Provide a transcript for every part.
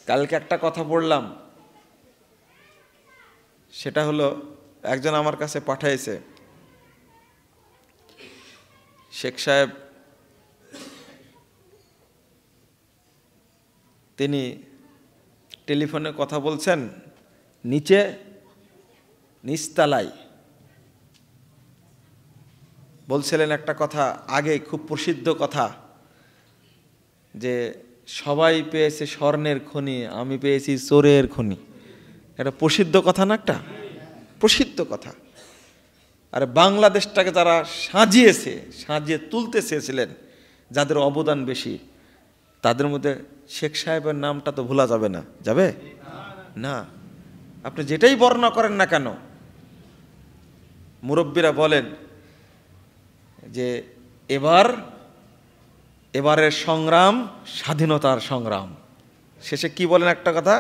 কালকে একটা কথা পড়লাম, সেটা হলো একজন আমার কাছে পাঠাইছে, শেখ সাহেব তিনি টেলিফোনে কথা বলছেন, নিচতলায় বলছিলেন একটা কথা, আগে খুব প্রসিদ্ধ কথা, যে সবাই পেয়েছে স্বর্ণের খনি, আমি পেয়েছি চোরের খনি। এটা প্রসিদ্ধ কথা না, একটা প্রসিদ্ধ কথা। আর বাংলাদেশটাকে যারা সাজিয়ে তুলতে চেয়েছিলেন, যাদের অবদান বেশি, তাদের মধ্যে শেখ সাহেবের নামটা তো ভোলা যাবে না, যাবে না। আপনি যেটাই বর্ণনা করেন না কেন, মুরব্বীরা বলেন যে এবারের সংগ্রাম স্বাধীনতার সংগ্রাম। শেষে কি বলেন একটা কথা,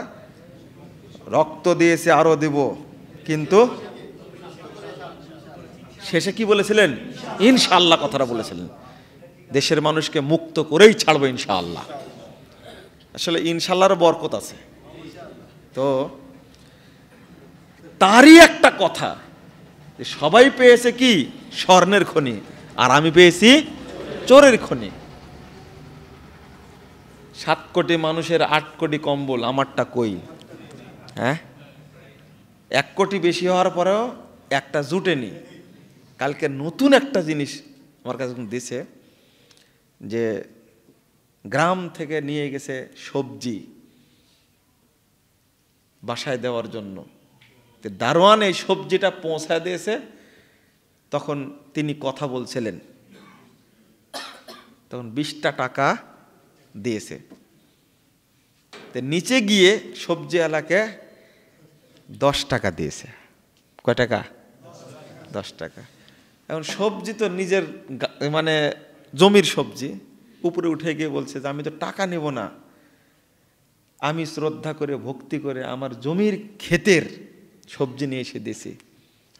রক্ত দিয়েছে আরো দিব, কিন্তু শেষে কি বলেছিলেন, ইনশাআল্লাহ কথাটা বলেছিলেন, দেশের মানুষকে মুক্ত করেই ছাড়বো ইনশাআল্লাহ। আসলে ইনশাআল্লাহর বরকত আছে। তো তারই একটা কথা, যে সবাই পেয়েছে কি স্বর্ণের খনি, আর আমি পেয়েছি চোরের খনি। 7 কোটি মানুষের 8 কোটি কম্বল, আমারটা কই? হ্যাঁ, 1 কোটি বেশি হওয়ার পরেও একটা জুটেনি। কালকে নতুন একটা জিনিস আমার কাছে দিছে, যে গ্রাম থেকে নিয়ে গেছে সবজি বাসায় দেওয়ার জন্য। দারোয়ান এই সবজিটা পৌঁছায় দিয়েছে, তখন তিনি কথা বলছিলেন, তখন 20টা টাকা দিয়েছে। নিচে গিয়ে সবজিওয়ালাকে 10 টাকা দিয়েছে। কয় টাকা? 10 টাকা। এখন সবজি তো নিজের মানে জমির সবজি, উপরে উঠে গিয়ে বলছে যে আমি তো টাকা নেব না, আমি শ্রদ্ধা করে ভক্তি করে আমার জমির ক্ষেতের সবজি নিয়ে এসে দিয়েছি,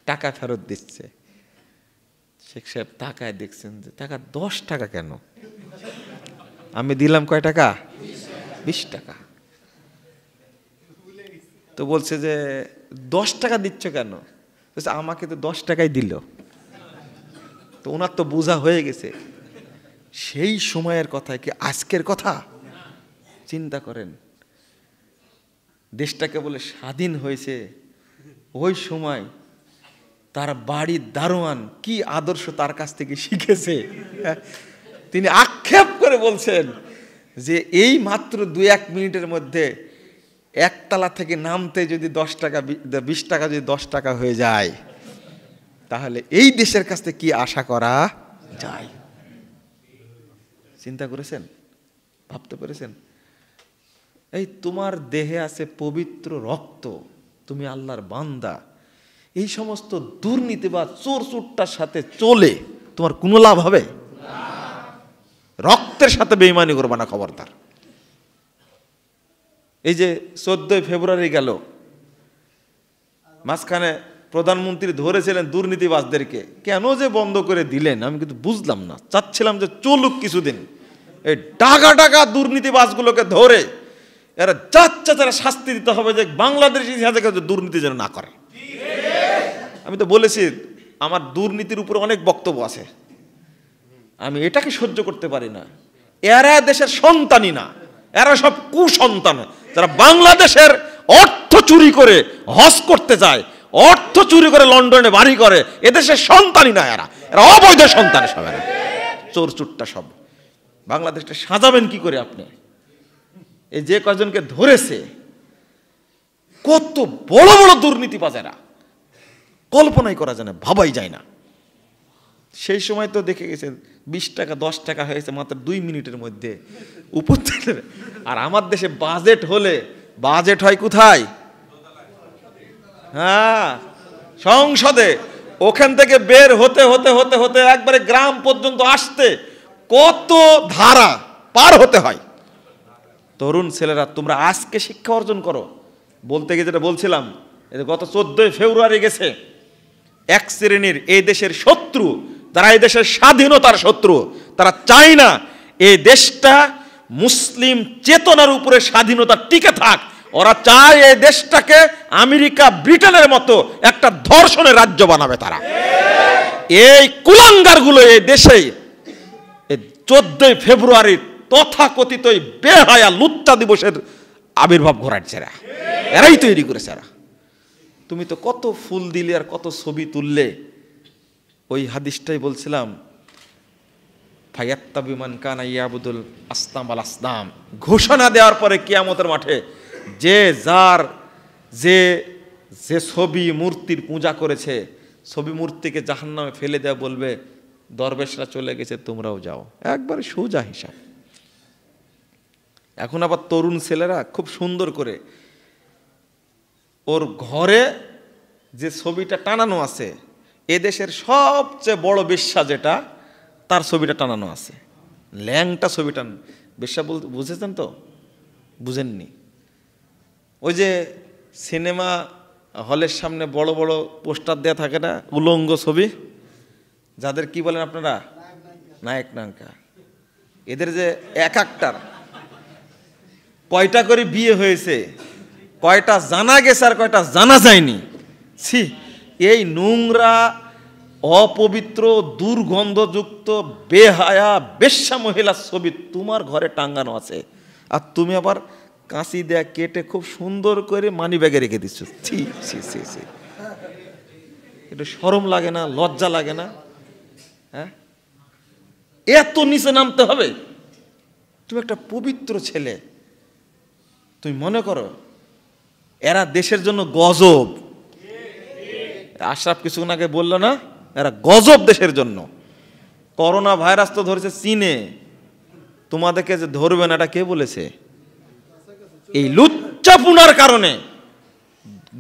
টাকা ফেরত দিচ্ছে। শেখ সাহেব টাকায় দেখছেন যে টাকা 10 টাকা কেন, আমি দিলাম কয় টাকা? 20 টাকা। তো বলছে যে 10 টাকা দিচ্ছ কেন? আমাকে তো 10 টাকাই দিল। তো ওনার তো বোঝা হয়ে গেছে সেই সময়ের কথা কি আজকের কথা। চিন্তা করেন, দেশটাকে বলে স্বাধীন হয়েছে, ওই সময় তার বাড়ির দারোয়ান কি আদর্শ তার কাছ থেকে শিখেছে। তিনি আক্ষেপ করে বলছেন যে এই মাত্র 2-1 মিনিটের মধ্যে একতলা থেকে নামতে যদি 10 টাকা 20 টাকা যদি 10 টাকা হয়ে যায়, তাহলে এই দেশের কাছ থেকে কি আশা করা যায়? চিন্তা করেছেন? ভাবতে পেরেছেন? এই তোমার দেহে আছে পবিত্র রক্ত, তুমি আল্লাহর বান্দা, এই সমস্ত দুর্নীতিবাদ চোর চুট্টার সাথে চলে তোমার কোনো লাভ হবে? রক্তের সাথে বেঈমানি করবে না, খবরদার। এই যে 14 ফেব্রুয়ারি গেল, মাঝখানে প্রধানমন্ত্রী ধরেছিলেন দুর্নীতিবাজদেরকে, কেন যে বন্ধ করে দিলেন আমি কিন্তু বুঝলাম না। চাচ্ছিলাম যে চলুক কিছুদিন, এই টাকা দুর্নীতিবাজগুলোকে ধরে এরা যাচ্ছে তারা শাস্তি দিতে হবে, যে বাংলাদেশ ইতিহাসে দুর্নীতি যেন না করে। আমি তো বলেছি আমার দুর্নীতির উপর অনেক বক্তব্য আছে, আমি এটাকে সহ্য করতে পারি না। এরা দেশের সন্তানই না, এরা সব কুসন্তান, যারা বাংলাদেশের অর্থ চুরি করে হজ করতে যায়, অর্থ চুরি করে লন্ডনে বাড়ি করে, এদেশের সন্তানই না, এরা অবৈধ সন্তান সব, এরা চোর চুট্টা সব। বাংলাদেশটা সাজাবেন কি করে আপনি? এই যে কয়জনকে ধরেছে, কত বড় বড় দুর্নীতিবাজ এরা, কল্পনাই করা যায় না, ভাবাই যায় না। সেই সময় তো দেখে গেছেন 20 টাকা 10 টাকা হয়েছে মাত্র 2 মিনিটের মধ্যে উপর থেকে। আর আমার দেশে বাজেট হলে, বাজেট হয় কোথায়? হ্যাঁ, সংসদে। ওখান থেকে বের হতে হতে হতে হতে একবারে গ্রাম পর্যন্ত আসতে কত ধারা পার হতে হয়। তরুণ ছেলেরা, তোমরা আজকে শিক্ষা অর্জন করো। বলতে গিয়ে যেটা বলছিলাম, গত 14 ফেব্রুয়ারি গেছে এক শ্রেণীর এই দেশের শত্রু, তারা এই দেশের স্বাধীনতার শত্রু, তারা চায় না এই দেশটা মুসলিম চেতনার উপরে স্বাধীনতা টিকে থাক। ওরা চায় এই দেশটাকে আমেরিকা ব্রিটেনের মতো একটা ধর্ষণের রাজ্য বানাবে তারা। এই কুলাঙ্গারগুলো এই দেশে 14 ফেব্রুয়ারি তথাকথিত বেহায়া লুচ্চা দিবসের আবির্ভাব ঘটাচ্ছে এরা, এরাই তৈরি করেছে এরা। তুমি তো কত ফুল দিলে আর কত ছবি তুললে। ওই হাদিসটাই বলছিলাম, ফায়াত্তাবিমান কানা ইয়াবুদুল আসনাম আল আসনাম, ঘোষণা দেওয়ার পরে কিয়ামতের মাঠে যে যার যে যে ছবি মূর্তির পূজা করেছে, ছবি মূর্তিকে জাহান্নামে ফেলে দেওয়া, বলবে দরবেশরা চলে গেছে তোমরাও যাও। একবারে সোজা হিসাব। এখন আবার তরুণ ছেলেরা খুব সুন্দর করে ওর ঘরে যে ছবিটা টানানো আছে, এদেশের সবচেয়ে বড় বেশ্যা যেটা, তার ছবিটা টানানো আছে। ল্যাংটা ছবিটা বেশ্যা বলতে বুঝেছেন তো? বুঝেননি? ওই যে সিনেমা হলের সামনে বড় বড় পোস্টার দেওয়া থাকে না, উলঙ্গ ছবি, যাদের কি বলেন আপনারা, নায়ক নায়িকা। এদের যে এক একটার কয়টা করে বিয়ে হয়েছে, কয়টা জানা গেছে আর কয়টা জানা যায়নি। ছি, এই নোংরা অপবিত্র দুর্গন্ধযুক্ত বেহায়া বেশ্যা মহিলার ছবি তোমার ঘরে টাঙ্গানো আছে, আর তুমি আবার কাঁচি দেয়া কেটে খুব সুন্দর করে মানি ব্যাগে রেখে দিচ্ছ। ছি ছি ছি ছি, এটা শরম লাগে না? লজ্জা লাগে না? হ্যাঁ, এত নিচে নামতে হবে? তুমি একটা পবিত্র ছেলে, তুমি মনে করো এরা দেশের জন্য গজব। আশরাফ কিছুক্ষণ আগে বললো না, এরা গজব দেশের জন্য। করোনা ভাইরাস তো ধরেছে চীনে, তোমাদেরকে যে ধরবে না এটা কে বলেছে? এই লুচ্চাপুনার কারণে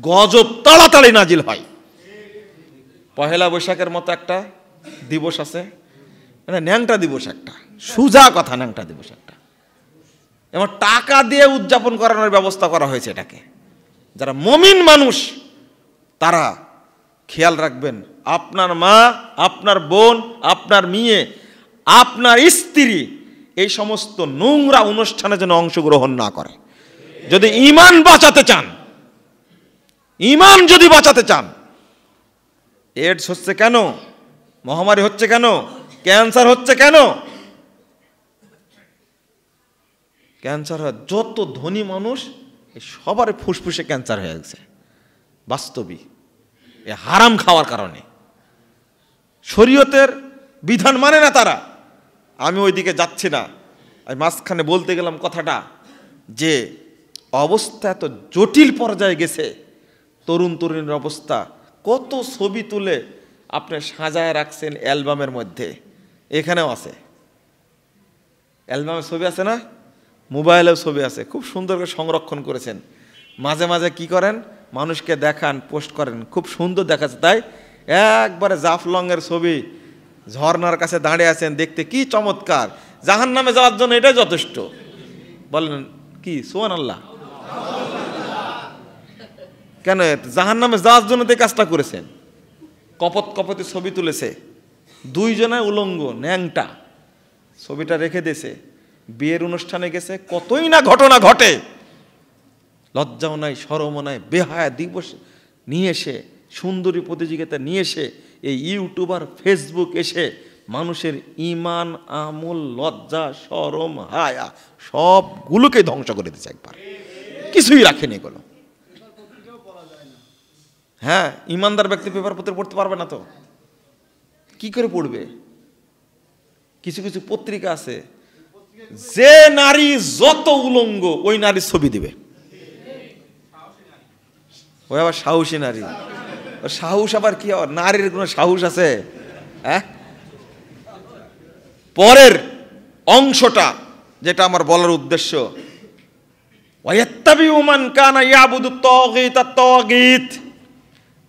গজব তাড়াতাড়ি নাজিল হয়। পহেলা বৈশাখের মতো একটা দিবস আছে, মানে ন্যাংটা দিবস একটা, সুজা কথা, ন্যাংটা দিবস একটা। এবং টাকা দিয়ে উদযাপন করানোর ব্যবস্থা করা হয়েছে এটাকে। যারা মুমিন মানুষ তারা খেয়াল রাখবেন, আপনার মা, আপনার বোন, আপনার মেয়ে, আপনার স্ত্রী এই সমস্ত নোংরা অনুষ্ঠানে যেন অংশগ্রহণ না করে। যদি ঈমান বাঁচাতে চান, ঈমান যদি বাঁচাতে চান, এডস হচ্ছে কেন, মহামারী হচ্ছে কেন, ক্যান্সার হচ্ছে কেন? ক্যান্সার হয় যত ধনী মানুষ সবার ফুসফুসে ক্যান্সার হয়ে গেছে। বাস্তবিক এ হারাম খাওয়ার কারণে। শরীয়তের বিধান মানে না তারা। আমি ওইদিকে যাচ্ছি না, আমি মাঝখানে বলতে গেলাম কথাটা, যে অবস্থা এত জটিল পর্যায়ে গেছে, তরুণ তরুণীর অবস্থা। কত ছবি তুলে আপনি সাজায় রাখছেন অ্যালবামের মধ্যে, এখানেও আছে অ্যালবামের ছবি আছে না, মোবাইলেও ছবি আছে, খুব সুন্দর করে সংরক্ষণ করেছেন। মাঝে মাঝে কি করেন, মানুষকে দেখান, পোস্ট করেন, খুব সুন্দর দেখাচ্ছে। তাই একবারে জাফলংয়ের ছবি, ঝর্ণার কাছে দাঁড়িয়ে আছেন, দেখতে কি চমৎকার। জাহান্নামে যাওয়ার জন্য এটাই যথেষ্ট। বলেন কি সুবহানাল্লাহ? কেন জাহান্নামে যাওয়ার জন্য তো কাজটা করেছেন। কপত কপতে ছবি তুলেছে, দুইজনে উলঙ্গ ন্যাংটা, ছবিটা রেখে দিয়েছে। বিয়ের অনুষ্ঠানে গেছে, কতই না ঘটনা ঘটে, লজ্জাও নাই, শরমও নাই, বেহায়া দিবস নিয়ে এসে, সুন্দরী প্রতিযোগিতা নিয়ে এসে, এই ইউটিউবার ফেসবুক এসে মানুষের ঈমান, আমল, লজ্জা, শরম, হায়া সবগুলোকে ধ্বংস করে দিচ্ছে একবার। কিছুই রাখেনি এগুলো। হ্যাঁ, ইমানদার ব্যক্তি পেপার পত্র পড়তে পারবে না তো কি করে পড়বে? কিছু কিছু পত্রিকা আছে, যে নারী যত উলঙ্গ ওই নারীর ছবি দিবে। ওই আবার সাহসী নারী। সাহস আবার কি, নারীর কোনো সাহস আছে? হ্যাঁ, পরের অংশটা যেটা আমার বলার উদ্দেশ্য, ওয়ায়াত্তাবিউমান কানা ইয়াবুদু তাগীত তাগীত,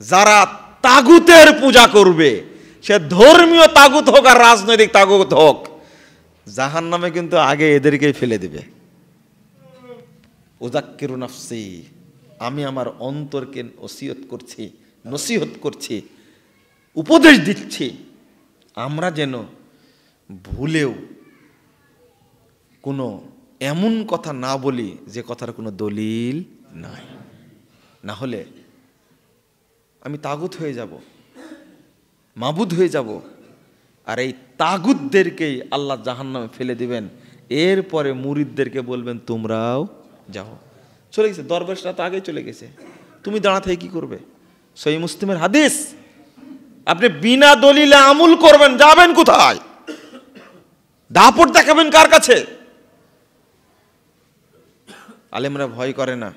যারা তাগুতের পূজা করবে, সে ধর্মীয় তাগুত হোক আর রাজনৈতিক তাগুত হোক, জাহান্নামে কিন্তু আগে এদেরকেই ফেলে দিবে। উযাক্কিরু নাফসি, আমি আমার অন্তরকে ওসিয়ত করছি, নসিহত করছি, উপদেশ দিচ্ছি, আমরা যেন ভুলেও কোনো এমন কথা না বলি যে কথার কোনো দলিল নাই, না হলে আমি তাগুত হয়ে যাব, মাবুদ হয়ে যাব। আর এই তাগুতদেরকেই আল্লাহ জাহান্নামে ফেলে দিবেন। এরপরে মুরিদদেরকে বলবেন তোমরাও যাও। চলে গেছে, দরবেশরা তো আগেই চলে গেছে, তুমি দাঁড়া থেকে কি করবে? সহিহ মুসলিমের হাদিস, আপনি বিনা দলিলে আমল করবেন, যাবেন কোথায়? দাপট দেখাবেন কার কাছে? আলেমরা ভয় করে না।